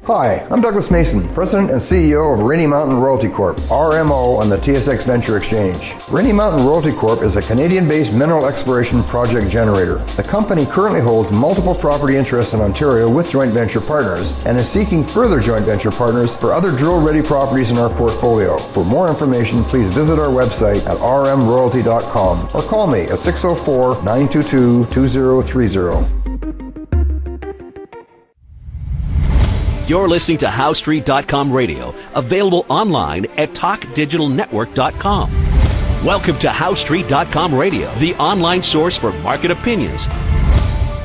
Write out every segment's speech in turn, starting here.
Hi, I'm Douglas Mason, President and CEO of Rainy Mountain Royalty Corp., RMO, on the TSX Venture Exchange. Rainy Mountain Royalty Corp. is a Canadian-based mineral exploration project generator. The company currently holds multiple property interests in Ontario with joint venture partners and is seeking further joint venture partners for other drill-ready properties in our portfolio. For more information, please visit our website at rmroyalty.com or call me at 604-922-2030. You're listening to HowStreet.com radio, available online at TalkDigitalNetwork.com. Welcome to HowStreet.com radio, the online source for market opinions.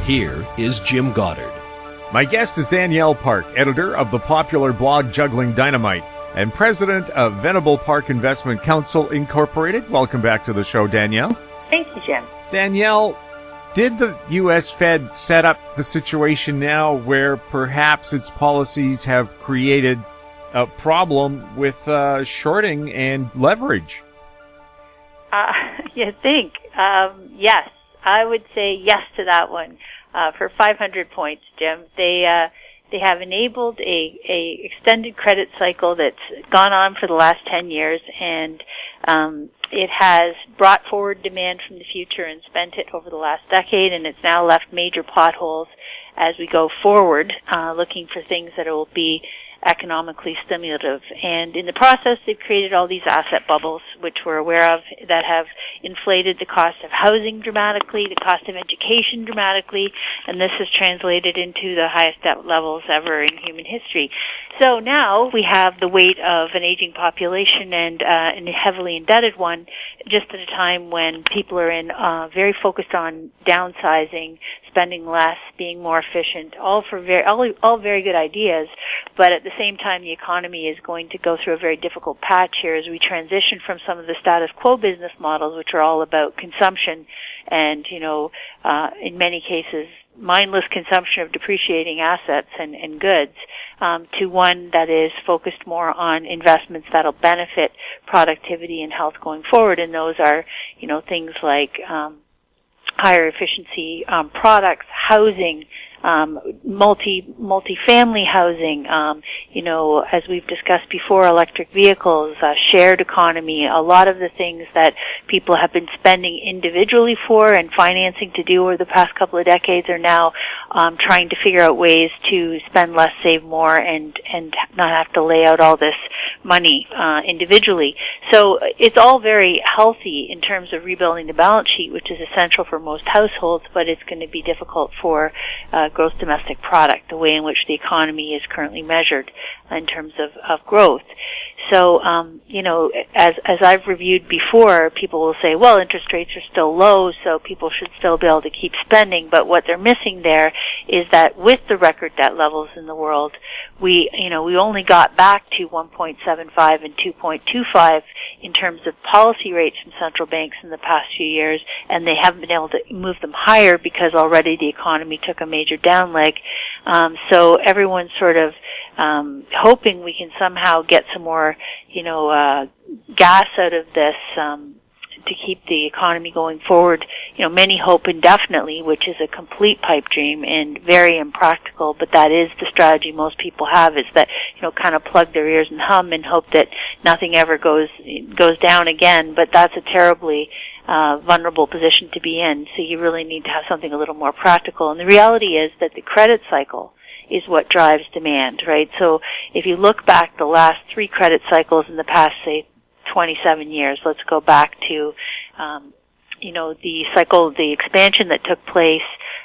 Here is Jim Goddard. My guest is Danielle Park, editor of the popular blog Juggling Dynamite and president of Venable Park Investment Council Incorporated. Welcome back to the show, Danielle. Thank you, Jim. Danielle, did the U.S. Fed set up the situation now where perhaps its policies have created a problem with shorting and leverage? You think? Yes. I would say yes to that one. For 500 points, Jim. They have enabled a extended credit cycle that's gone on for the last 10 years, and it has brought forward demand from the future and spent it over the last decade, and it's now left major potholes as we go forward, looking for things that will be economically stimulative. And in the process, they've created all these asset bubbles, which we're aware of, that have inflated the cost of housing dramatically, the cost of education dramatically, and this has translated into the highest debt levels ever in human history. So now we have the weight of an aging population and a heavily indebted one, just at a time when people are very focused on downsizing, spending less, being more efficient, all very good ideas. But at the same time, the economy is going to go through a very difficult patch here as we transition from some of the status quo business models, which are all about consumption and, in many cases, mindless consumption of depreciating assets and goods, to one that is focused more on investments that'll benefit productivity and health going forward. And those are, things like higher efficiency products, housing, multi-family housing, as we've discussed before, electric vehicles, shared economy, a lot of the things that people have been spending individually for and financing to do over the past couple of decades are now trying to figure out ways to spend less, save more, and not have to lay out all this money individually. So it's all very healthy in terms of rebuilding the balance sheet, which is essential for most households, but it's going to be difficult for gross domestic product, the way in which the economy is currently measured in terms of growth. So, as I've reviewed before, people will say, well, interest rates are still low, so people should still be able to keep spending. But what they're missing there is that with the record debt levels in the world, we only got back to 1.75 and 2.25 in terms of policy rates from central banks in the past few years, and they haven't been able to move them higher because already the economy took a major down leg. So everyone's sort of hoping we can somehow get some more, gas out of this to keep the economy going forward. Many hope indefinitely, which is a complete pipe dream and very impractical, but that is the strategy most people have, is that, kind of plug their ears and hum and hope that nothing ever goes down again. But that's a terribly vulnerable position to be in. So you really need to have something a little more practical. And the reality is that the credit cycle is what drives demand, right? So if you look back the last 3 credit cycles in the past, say, 27 years, let's go back to, the cycle, the expansion that took place.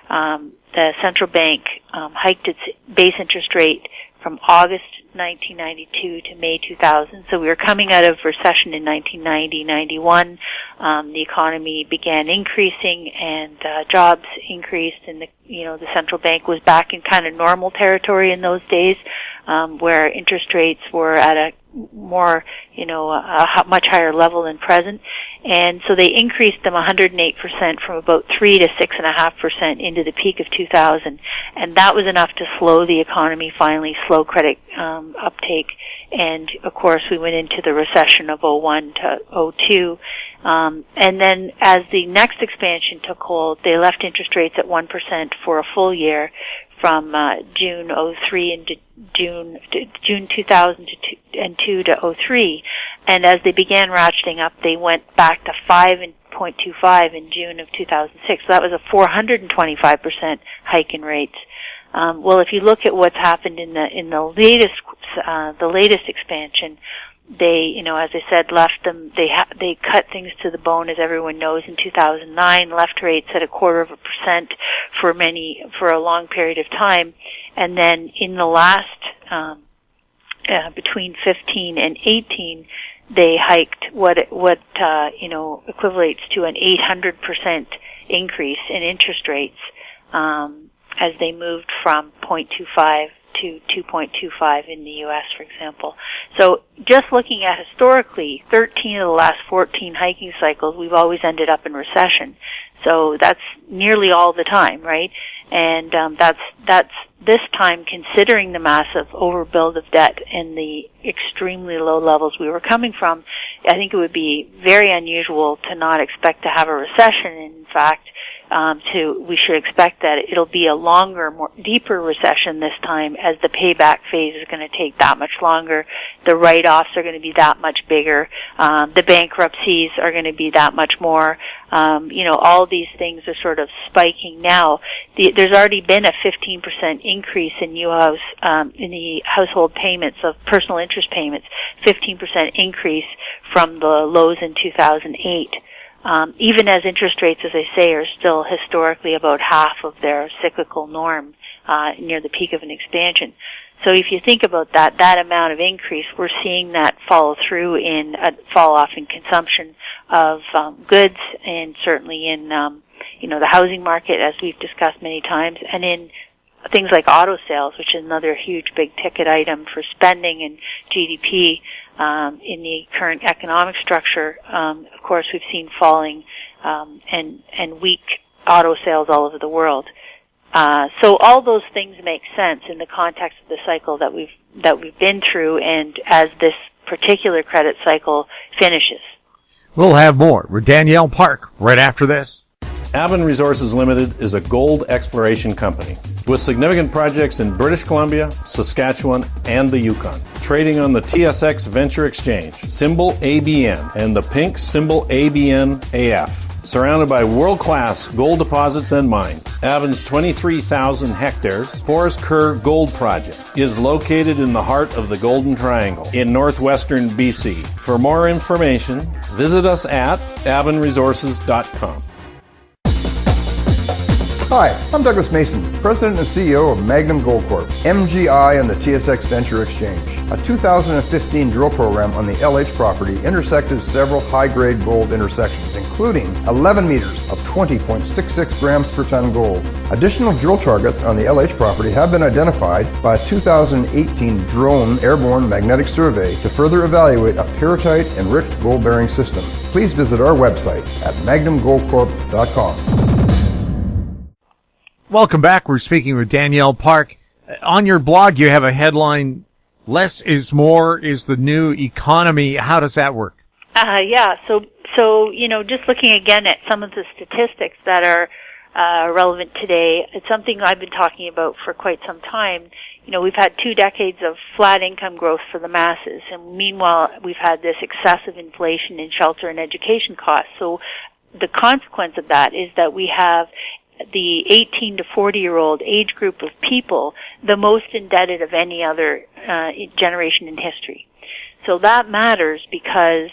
The central bank hiked its base interest rate from August 1992 to May 2000. So we were coming out of recession in 1990-91. The economy began increasing and jobs increased, and the central bank was back in kind of normal territory in those days, where interest rates were at a more, a much higher level than present. And so they increased them 108% from about 3 to 6.5% into the peak of 2000. And that was enough to slow the economy, finally slow credit uptake. And of course we went into the recession of 01 to 02. And then as the next expansion took hold, they left interest rates at 1% for a full year from June 03 into June 2002 to 03. And as they began ratcheting up, they went back to 5.25 in June of 2006. So that was a 425% hike in rates. Well, if you look at what's happened in the latest expansion, they, as I said, left them. They cut things to the bone, as everyone knows. In 2009, left rates at 0.25% for a long period of time, and then in the last between 15 and 18, they hiked what equivalates to an 800% increase in interest rates as they moved from 0.25 to 2.25 in the U.S., for example. So just looking at historically, 13 of the last 14 hiking cycles, we've always ended up in recession. So that's nearly all the time, right? And that's this time, considering the massive overbuild of debt and the extremely low levels we were coming from, I think it would be very unusual to not expect to have a recession. In fact, we should expect that it'll be a longer, deeper recession this time, as the payback phase is going to take that much longer. The write-offs are going to be that much bigger. The bankruptcies are going to be that much more. All these things are sort of spiking now. There's already been a 15% increase in in the household payments of personal interest payments, 15% increase from the lows in 2008. Even as interest rates, as I say, are still historically about half of their cyclical norm near the peak of an expansion. So if you think about that amount of increase, we're seeing that follow through in a fall off in consumption of goods, and certainly in the housing market, as we've discussed many times, and in things like auto sales, which is another huge big ticket item for spending and GDP. In the current economic structure, of course, we've seen falling and weak auto sales all over the world. So all those things make sense in the context of the cycle that we've been through, and as this particular credit cycle finishes. We'll have more with Danielle Park right after this. Avon Resources Limited is a gold exploration company with significant projects in British Columbia, Saskatchewan, and the Yukon. Trading on the TSX Venture Exchange, symbol ABN, and the pink symbol ABN-AF. Surrounded by world-class gold deposits and mines, Avon's 23,000 hectares Forest Kerr Gold Project is located in the heart of the Golden Triangle in northwestern BC. For more information, visit us at avonresources.com. Hi, I'm Douglas Mason, President and CEO of Magnum Gold Corp, MGI on the TSX Venture Exchange. A 2015 drill program on the LH property intersected several high-grade gold intersections, including 11 meters of 20.66 grams per ton gold. Additional drill targets on the LH property have been identified by a 2018 drone airborne magnetic survey to further evaluate a pyrrhotite-enriched gold-bearing system. Please visit our website at magnumgoldcorp.com. Welcome back. We're speaking with Danielle Park. On your blog, you have a headline, "Less is more is the new economy." How does that work? So just looking again at some of the statistics that are relevant today, it's something I've been talking about for quite some time. We've had 2 decades of flat income growth for the masses, and meanwhile, we've had this excessive inflation in shelter and education costs. So the consequence of that is that we have the 18 to 40-year-old age group of people the most indebted of any other generation in history. So that matters because,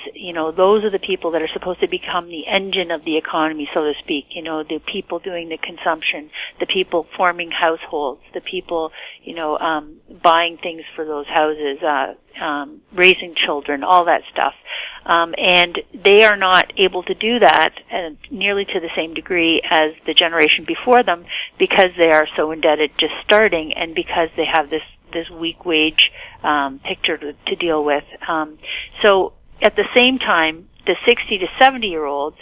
those are the people that are supposed to become the engine of the economy, so to speak. The people doing the consumption, the people forming households, the people, buying things for those houses, raising children, all that stuff. And they are not able to do that nearly to the same degree as the generation before them because they are so indebted just starting, and because they have this weak wage picture to deal with. So at the same time, the 60 to 70-year-olds,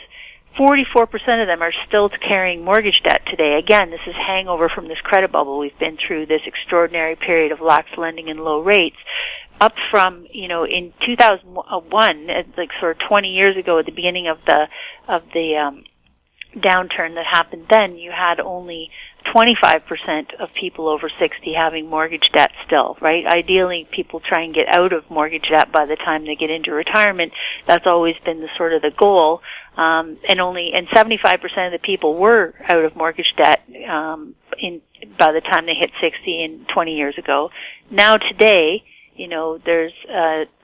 44% of them are still carrying mortgage debt today. Again, this is hangover from this credit bubble we've been through, this extraordinary period of lax lending and low rates. Up from, in 2001, like sort of 20 years ago at the beginning of the downturn that happened then, you had only 25% of people over 60 having mortgage debt still, right? Ideally, people try and get out of mortgage debt by the time they get into retirement. That's always been the sort of the goal. And 75% of the people were out of mortgage debt, by the time they hit 60 and 20 years ago. Now today, there's,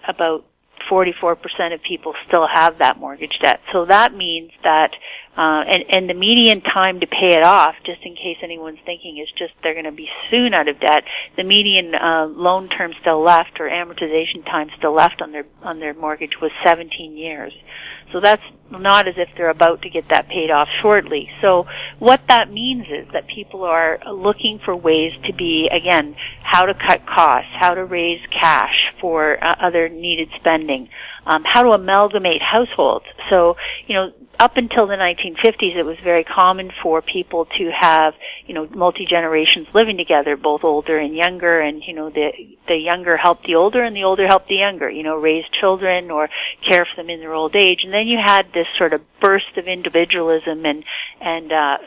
about 44% of people still have that mortgage debt. So that means that, and the median time to pay it off, just in case anyone's thinking, is just they're going to be soon out of debt. The median loan term still left, or amortization time still left on their mortgage, was 17 years. So that's not as if they're about to get that paid off shortly. So what that means is that people are looking for ways to be, again, how to cut costs, how to raise cash for other needed spending, how to amalgamate households. So, up until the 1950s, it was very common for people to have, multi-generations living together, both older and younger, and, the younger helped the older and the older helped the younger, raise children or care for them in their old age. And then you had this sort of burst of individualism and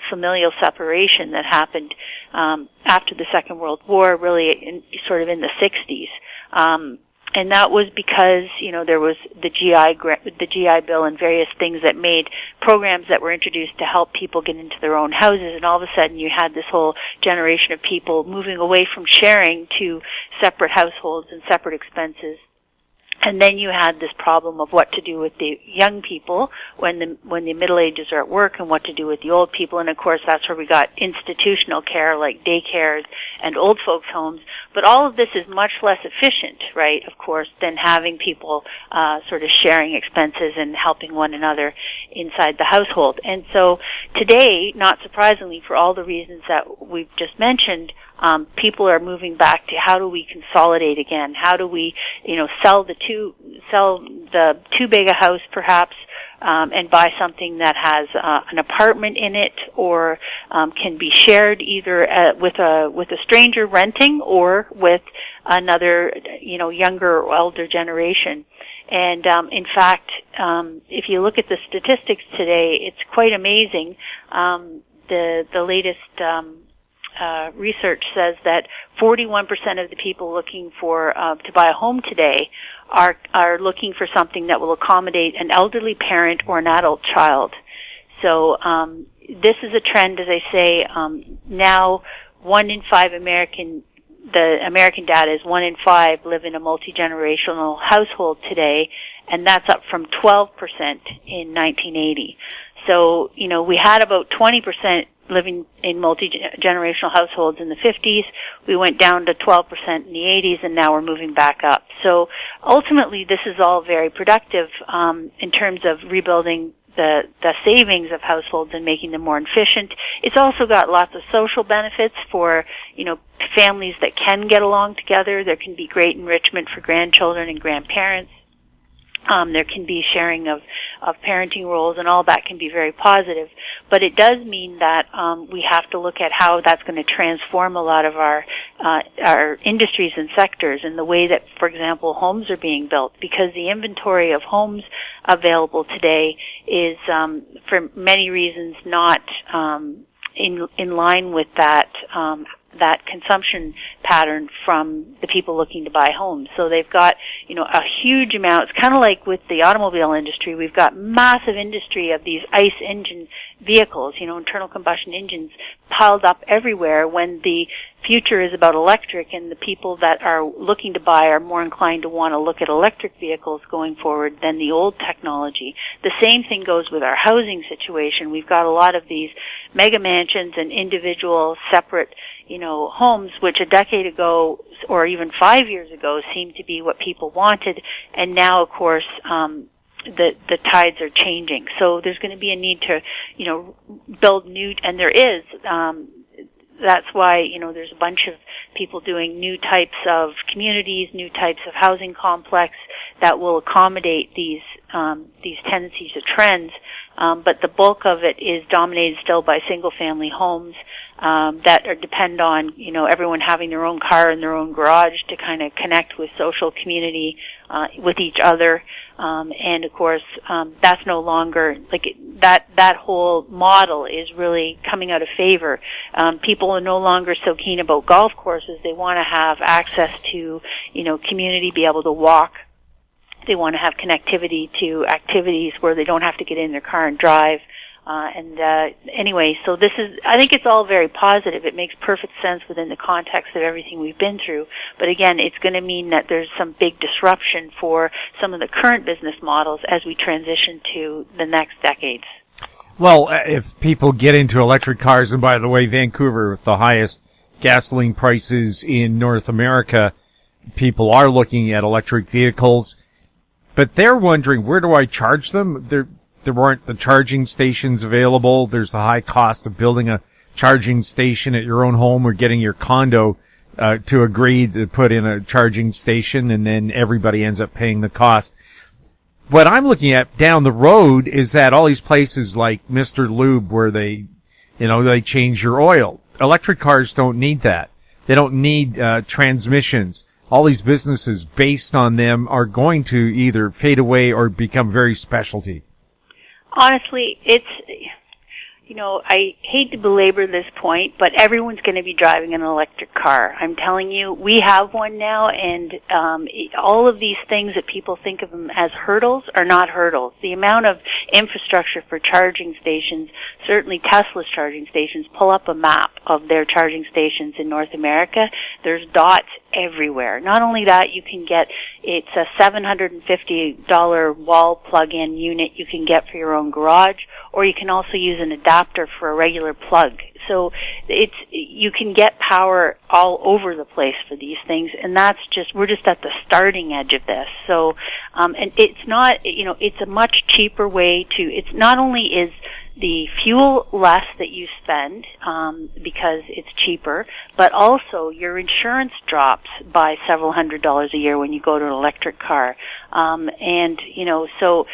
familial separation that happened after the Second World War, really sort of in the 60s. And that was because, there was the GI Bill and various things that made programs that were introduced to help people get into their own houses, and all of a sudden you had this whole generation of people moving away from sharing to separate households and separate expenses. And then you had this problem of what to do with the young people when the middle ages are at work, and what to do with the old people. And of course, that's where we got institutional care like daycares and old folks' homes. But all of this is much less efficient, right, of course, than having people sort of sharing expenses and helping one another inside the household. And so today, not surprisingly, for all the reasons that we've just mentioned, people are moving back to how do we consolidate again? How do we, sell the too big a house perhaps, and buy something that has an apartment in it, or can be shared either with a stranger renting or with another, younger or older generation. And in fact, if you look at the statistics today, it's quite amazing. The latest research says that 41% of the people looking for to buy a home today are looking for something that will accommodate an elderly parent or an adult child. So this is a trend, as I say. Now, 1 in 5 the American data is 1 in 5 live in a multi-generational household today, and that's up from 12% in 1980. So, we had about 20% living in multi-generational households in the 50s. We went down to 12% in the 80s, and now we're moving back up. So ultimately, this is all very productive in terms of rebuilding the savings of households and making them more efficient. It's also got lots of social benefits for, families that can get along together. There can be great enrichment for grandchildren and grandparents. There can be sharing of parenting roles, and all that can be very positive. But it does mean that we have to look at how that's going to transform a lot of our industries and sectors, and the way that, for example, homes are being built, because the inventory of homes available today is, for many reasons, not in line with that consumption pattern from the people looking to buy homes. So they've got, a huge amount. It's kind of like with the automobile industry. We've got massive industry of these ICE engine vehicles, internal combustion engines piled up everywhere, when the future is about electric, and the people that are looking to buy are more inclined to want to look at electric vehicles going forward than the old technology. The same thing goes with our housing situation. We've got a lot of these mega mansions and individual separate homes, which a decade ago or even 5 years ago seemed to be what people wanted, and now, of course, the tides are changing. So there's going to be a need to, build new, and there is. That's why, there's a bunch of people doing new types of communities, new types of housing complex that will accommodate these tendencies or trends. But the bulk of it is dominated still by single-family homes that depend on, everyone having their own car and their own garage to kind of connect with social community with each other. And of course, that's no longer, that whole model is really coming out of favor. People are no longer so keen about golf courses. They want to have access to, community, be able to walk. They want to have connectivity to activities where they don't have to get in their car and drive. Anyway, so I think it's all very positive. It makes perfect sense within the context of everything we've been through. But again, it's going to mean that there's some big disruption for some of the current business models as we transition to the next decades. Well, if people get into electric cars, and by the way, Vancouver with the highest gasoline prices in North America, people are looking at electric vehicles, but they're wondering, where do I charge them? There weren't the charging stations available. There's the high cost of building a charging station at your own home or getting your condo to agree to put in a charging station, and then everybody ends up paying the cost. What I'm looking at down the road is that all these places like Mr. Lube where they change your oil. Electric cars don't need that. They don't need transmissions. All these businesses based on them are going to either fade away or become very specialty. Honestly, I hate to belabor this point, but everyone's going to be driving an electric car. I'm telling you, we have one now, and all of these things that people think of them as hurdles are not hurdles. The amount of infrastructure for charging stations, certainly Tesla's charging stations, pull up a map of their charging stations in North America. There's dots everywhere. Not only that, it's a $750 wall plug-in unit you can get for your own garage, or you can also use an adapter for a regular plug. So you can get power all over the place for these things, and we're just at the starting edge of this. So, and it's not, it's a much cheaper way it's not only is the fuel less that you spend, because it's cheaper, but also your insurance drops by several $100s a year when you go to an electric car. So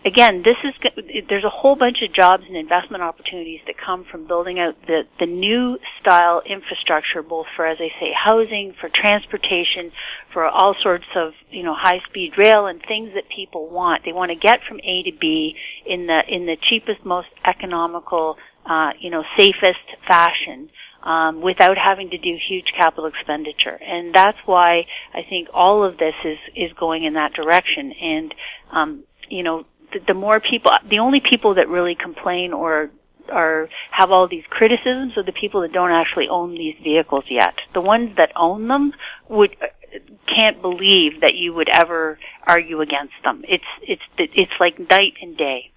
again, there's a whole bunch of jobs and investment opportunities that come from building out the new style infrastructure, both for, as I say, housing, for transportation, for all sorts of, high-speed rail and things that people want. They want to get from A to B in the cheapest, most economical, safest fashion, without having to do huge capital expenditure. And that's why I think all of this is going in that direction. And, the more people, the only people that really complain or have all these criticisms are the people that don't actually own these vehicles yet. The ones that own them can't believe that you would ever argue against them. It's like night and day.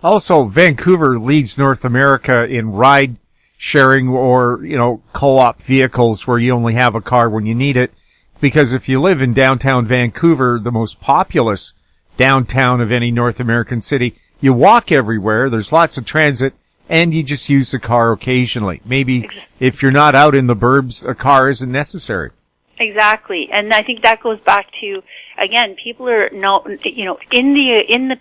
Also, Vancouver leads North America in ride sharing or, co-op vehicles where you only have a car when you need it. Because if you live in downtown Vancouver, the most populous downtown of any North American city, you walk everywhere, there's lots of transit, and you just use the car occasionally. Maybe if you're not out in the burbs, a car isn't necessary. Exactly. And I think that goes back to, again, people are not, in the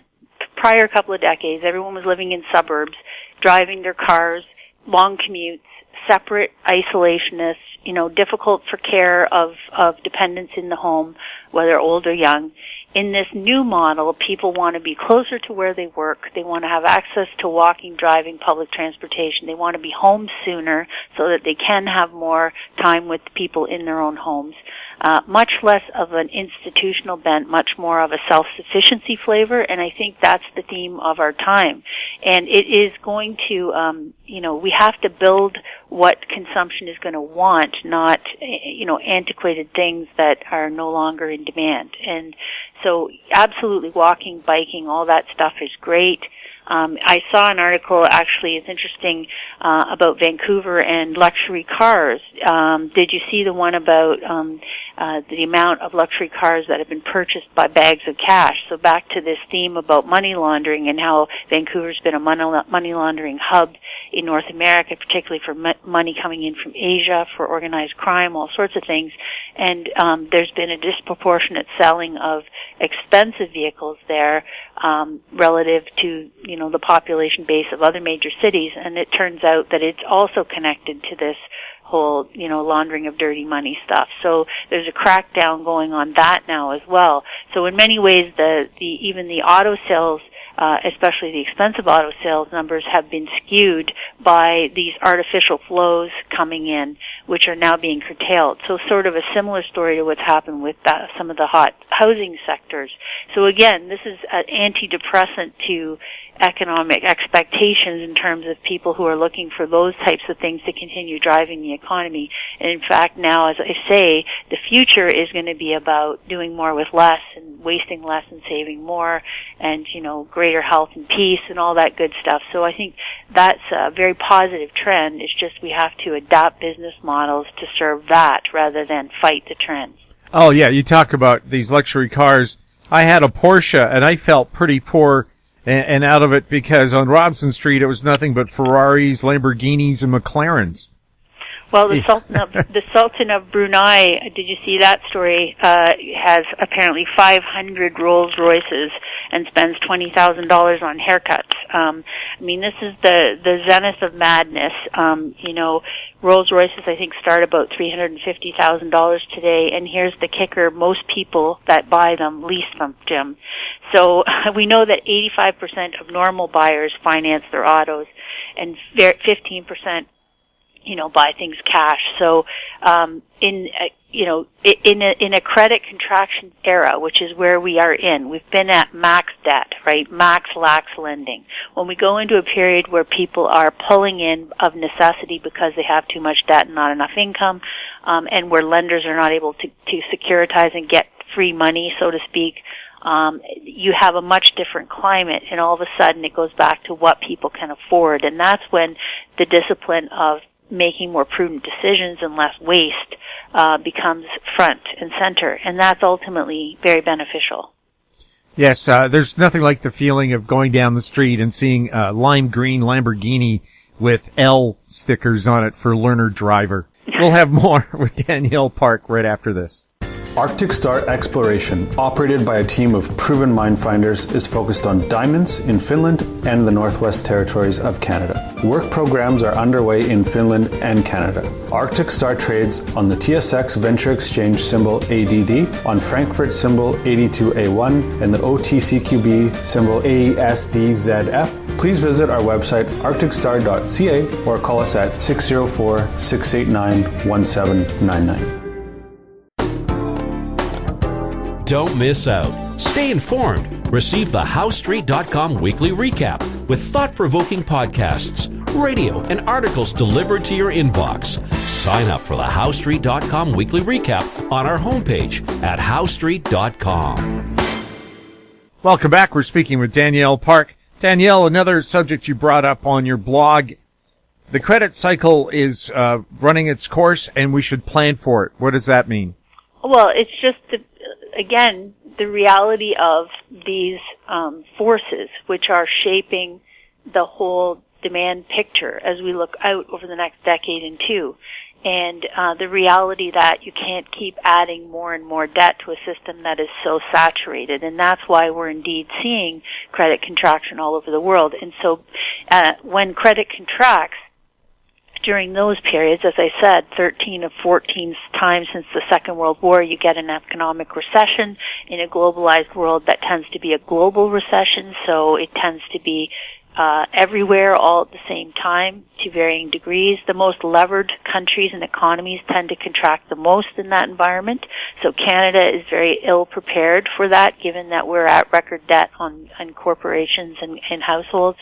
prior couple of decades, everyone was living in suburbs, driving their cars, long commutes, separate, isolationists, difficult for care of dependents in the home, whether old or young. In this new model, people want to be closer to where they work. They want to have access to walking, driving, public transportation. They want to be home sooner so that they can have more time with people in their own homes. Much less of an institutional bent, much more of a self-sufficiency flavor, and I think that's the theme of our time. And it is going to, we have to build what consumption is going to want, not, antiquated things that are no longer in demand. And so absolutely walking, biking, all that stuff is great. I saw an article, actually, it's interesting, about Vancouver and luxury cars. Did you see the one about the amount of luxury cars that have been purchased by bags of cash? So back to this theme about money laundering and how Vancouver's been a money laundering hub in North America, particularly for money coming in from Asia, for organized crime, all sorts of things. And there's been a disproportionate selling of expensive vehicles there relative to, the population base of other major cities. And it turns out that it's also connected to this whole, laundering of dirty money stuff. So there's a crackdown going on that now as well. So in many ways, even the auto sales, especially the expensive auto sales numbers, have been skewed by these artificial flows coming in, which are now being curtailed. So sort of a similar story to what's happened with some of the hot housing sectors. So again, this is an antidepressant to economic expectations in terms of people who are looking for those types of things to continue driving the economy. And in fact, now, as I say, the future is going to be about doing more with less and wasting less and saving more, and, greater health and peace and all that good stuff. So I think that's a very positive trend. It's just we have to adapt business models to serve that rather than fight the trends. Oh, yeah, you talk about these luxury cars. I had a Porsche, and I felt pretty poor and out of it because on Robson Street it was nothing but Ferraris, Lamborghinis, and McLarens. Well, the Sultan of Brunei, did you see that story? Has apparently 500 Rolls Royces and spends $20,000 on haircuts. This is the zenith of madness. Rolls Royces, I think, start about $350,000 today, and here's the kicker: most people that buy them lease them, Jim. So we know that 85% of normal buyers finance their autos, and 15%, buy things cash. So in a credit contraction era, which is where we are in, we've been at max debt, right? Max lax lending. When we go into a period where people are pulling in of necessity because they have too much debt and not enough income, and where lenders are not able to securitize and get free money, so to speak, you have a much different climate, and all of a sudden it goes back to what people can afford. And that's when the discipline of making more prudent decisions and less waste becomes front and center, and that's ultimately very beneficial. Yes, there's nothing like the feeling of going down the street and seeing a lime green Lamborghini with L stickers on it for learner driver. We'll have more with Danielle Park right after this. Arctic Star Exploration, operated by a team of proven mine finders, is focused on diamonds in Finland and the Northwest Territories of Canada. Work programs are underway in Finland and Canada. Arctic Star trades on the TSX Venture Exchange symbol ADD, on Frankfurt symbol 82A1, and the OTCQB symbol ASDZF. Please visit our website arcticstar.ca or call us at 604-689-1799. Don't miss out. Stay informed. Receive the HowStreet.com weekly recap with thought-provoking podcasts, radio, and articles delivered to your inbox. Sign up for the HowStreet.com weekly recap on our homepage at HowStreet.com. Welcome back. We're speaking with Danielle Park. Danielle, another subject you brought up on your blog. The credit cycle is running its course, and we should plan for it. What does that mean? Well, it's just again, the reality of these forces which are shaping the whole demand picture as we look out over the next decade and two. And the reality that you can't keep adding more and more debt to a system that is so saturated. And that's why we're indeed seeing credit contraction all over the world. And so when credit contracts, during those periods, as I said, 13 of 14 times since the Second World War, you get an economic recession. In a globalized world, that tends to be a global recession, so it tends to be everywhere all at the same time to varying degrees. The most levered countries and economies tend to contract the most in that environment. So Canada is very ill prepared for that, given that we're at record debt on corporations and households.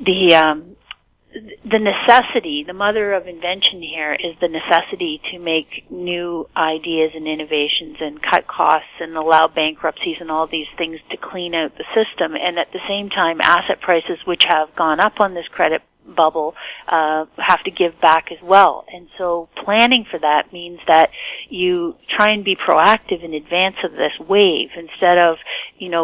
The necessity, the mother of invention here is the necessity to make new ideas and innovations and cut costs and allow bankruptcies and all these things to clean out the system. And at the same time, asset prices, which have gone up on this credit bubble, have to give back as well. And so planning for that means that you try and be proactive in advance of this wave instead of,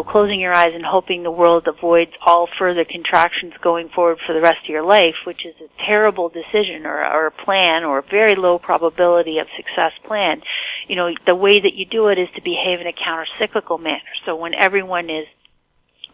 closing your eyes and hoping the world avoids all further contractions going forward for the rest of your life, which is a terrible decision or a plan or a very low probability of success plan. The way that you do it is to behave in a counter-cyclical manner. So when everyone is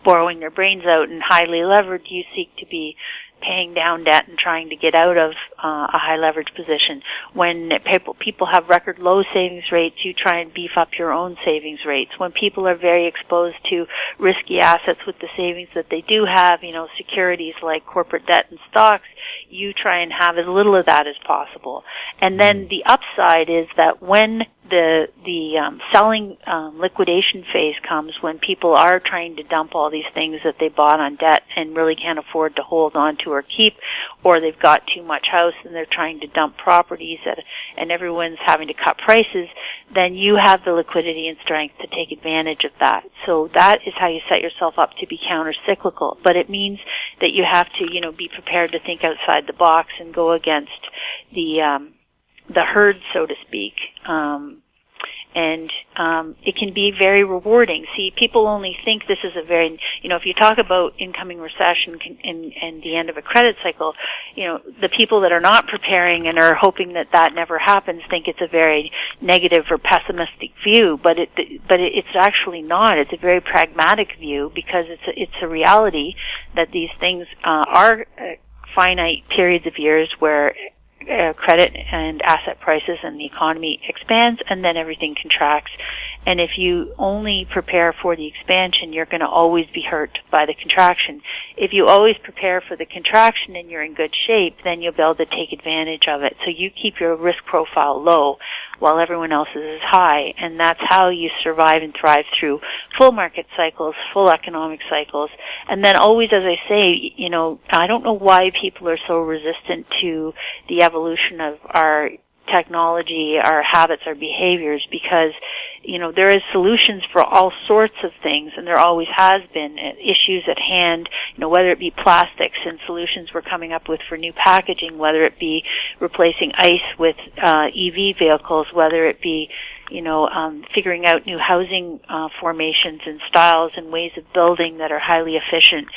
borrowing their brains out and highly levered, you seek to be paying down debt and trying to get out of a high leverage position. When people have record low savings rates, you try and beef up your own savings rates. When people are very exposed to risky assets with the savings that they do have, securities like corporate debt and stocks, you try and have as little of that as possible. And then the upside is that when the selling liquidation phase comes, when people are trying to dump all these things that they bought on debt and really can't afford to hold on to or keep, or they've got too much house and they're trying to dump properties and everyone's having to cut prices, then you have the liquidity and strength to take advantage of that. So that is how you set yourself up to be counter-cyclical. But it means that you have to, be prepared to think outside the box and go against the herd, so to speak. And it can be very rewarding. See, people only think this is a very, if you talk about incoming recession and the end of a credit cycle, the people that are not preparing and are hoping that never happens think it's a very negative or pessimistic view, but it's actually not. It's a very pragmatic view, because it's a reality that these things are finite periods of years where credit and asset prices and the economy expands, and then everything contracts. And if you only prepare for the expansion, you're going to always be hurt by the contraction. If you always prepare for the contraction and you're in good shape, then you'll be able to take advantage of it. So you keep your risk profile low while everyone else's is high, and that's how you survive and thrive through full market cycles, full economic cycles. And then always, as I say, I don't know why people are so resistant to the evolution of our technology, our habits, our behaviors, because there is solutions for all sorts of things, and there always has been issues at hand, whether it be plastics and solutions we're coming up with for new packaging, whether it be replacing ice with EV vehicles, whether it be figuring out new housing formations and styles and ways of building that are highly efficient.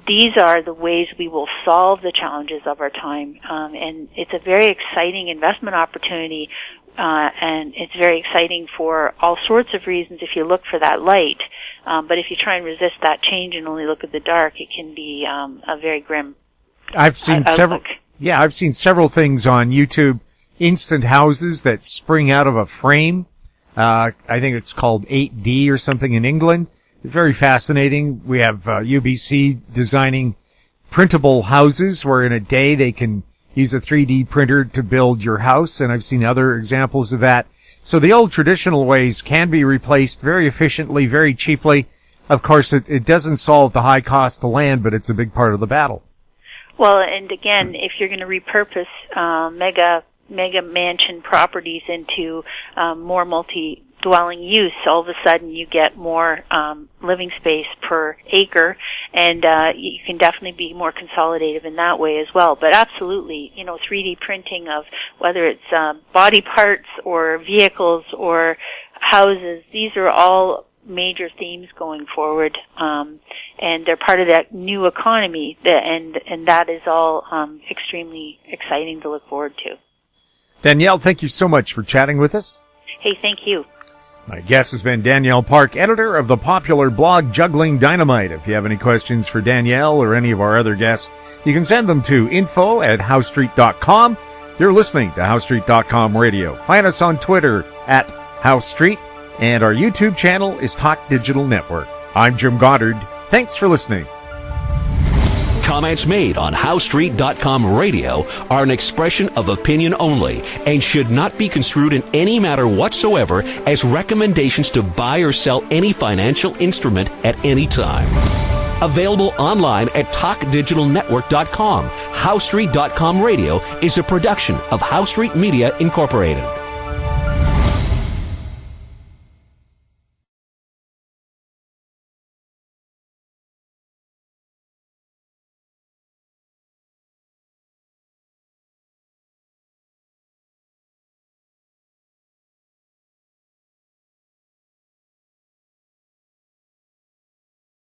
These are the ways we will solve the challenges of our time, and it's a very exciting investment opportunity, and it's very exciting for all sorts of reasons if you look for that light. But if you try and resist that change and only look at the dark, it can be a very grim I've seen outlook. I've seen several things on YouTube. Instant houses that spring out of a frame. I think it's called 8D or something in England. Very fascinating. We have UBC designing printable houses where in a day they can use a 3D printer to build your house, and I've seen other examples of that. So the old traditional ways can be replaced very efficiently, very cheaply. Of course, it doesn't solve the high cost of land, but it's a big part of the battle. Well, and again, if you're going to repurpose mega mansion properties into more multi-dwelling use, all of a sudden you get more living space per acre, and you can definitely be more consolidative in that way as well. But absolutely, 3D printing of whether it's body parts or vehicles or houses, these are all major themes going forward, and they're part of that new economy, and that is all extremely exciting to look forward to. Danielle, thank you so much for chatting with us. Hey, thank you. My guest has been Danielle Park, editor of the popular blog Juggling Dynamite. If you have any questions for Danielle or any of our other guests, you can send them to info@housestreet.com. You're listening to HoweStreet.com radio. Find us on Twitter @HoweStreet, and our YouTube channel is Talk Digital Network. I'm Jim Goddard. Thanks for listening. Comments made on HoweStreet.com radio are an expression of opinion only and should not be construed in any matter whatsoever as recommendations to buy or sell any financial instrument at any time. Available online at TalkDigitalNetwork.com. HoweStreet.com radio is a production of HoweStreet Media Incorporated.